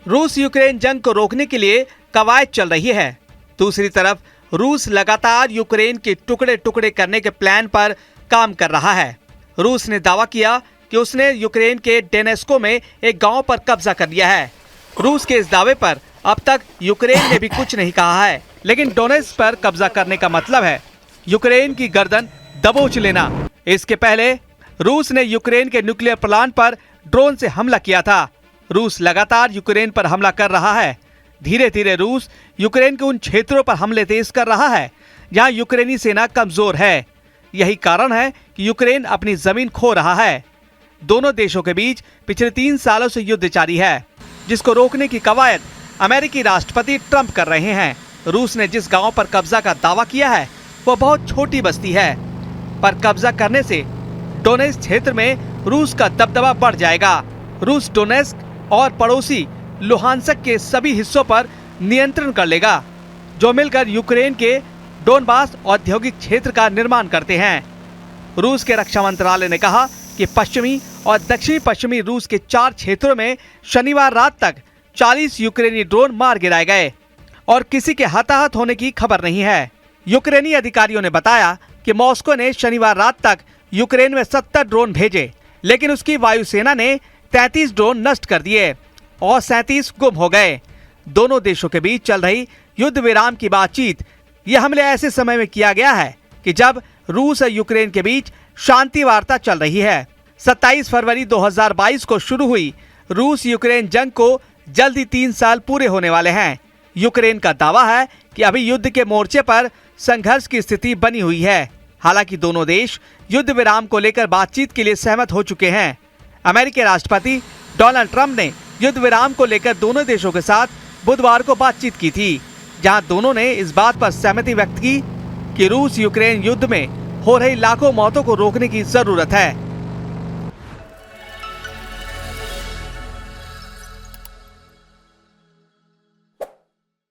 रूस यूक्रेन जंग को रोकने के लिए कवायद चल रही है। दूसरी तरफ रूस लगातार यूक्रेन के टुकड़े टुकड़े करने के प्लान पर काम कर रहा है। रूस ने दावा किया कि उसने यूक्रेन के डोनेस्क में एक गांव पर कब्जा कर लिया है। रूस के इस दावे पर अब तक यूक्रेन ने भी कुछ नहीं कहा है, लेकिन डोनेस्क पर कब्जा करने का मतलब है यूक्रेन की गर्दन दबोच लेना। इसके पहले रूस ने यूक्रेन के न्यूक्लियर प्लांट पर ड्रोन से हमला किया था। रूस लगातार यूक्रेन पर हमला कर रहा है। धीरे धीरे रूस यूक्रेन के उन क्षेत्रों पर हमले तेज कर रहा है जहां यूक्रेनी सेना कमजोर है। यही कारण है कि यूक्रेन अपनी जमीन खो रहा है। दोनों देशों के बीच पिछले 3 सालों से युद्ध जारी है, जिसको रोकने की कवायद अमेरिकी राष्ट्रपति ट्रंप कर रहे हैं। रूस ने जिस गांव पर कब्जा का दावा किया है वो बहुत छोटी बस्ती है, पर कब्जा करने से डोनेस्क क्षेत्र में रूस का दबदबा बढ़ जाएगा। रूस डोनेस्क और पड़ोसी लुहांस्क के सभी हिस्सों पर नियंत्रण कर लेगा, जो मिलकर यूक्रेन के डोनबास औद्योगिक क्षेत्र का निर्माण करते हैं। रूस के रक्षा मंत्रालय ने कहा कि पश्चिमी और दक्षिणी पश्चिमी रूस के 4 क्षेत्रों में शनिवार रात तक 40 यूक्रेनी ड्रोन मार गिराए गए और किसी के हताहत होने की खबर नहीं है। यूक्रेनी अधिकारियों ने बताया कि मॉस्को ने शनिवार रात तक यूक्रेन में 70 ड्रोन भेजे, लेकिन उसकी वायुसेना ने 33 ड्रोन नष्ट कर दिए और 37 गुम हो गए। दोनों देशों के बीच चल रही युद्ध विराम की बातचीत, ये हमले ऐसे समय में किया गया है कि जब रूस और यूक्रेन के बीच शांति वार्ता चल रही है। 27 फरवरी 2022 को शुरू हुई रूस यूक्रेन जंग को जल्दी 3 साल पूरे होने वाले हैं। यूक्रेन का दावा है कि अभी युद्ध के मोर्चे पर संघर्ष की स्थिति बनी हुई है। हालांकि दोनों देश युद्ध विराम को लेकर बातचीत के लिए सहमत हो चुके हैं। अमेरिकी राष्ट्रपति डोनाल्ड ट्रंप ने युद्ध विराम को लेकर दोनों देशों के साथ बुधवार को बातचीत की थी, जहां दोनों ने इस बात पर सहमति व्यक्त की कि रूस यूक्रेन युद्ध में हो रही लाखों मौतों को रोकने की जरूरत है।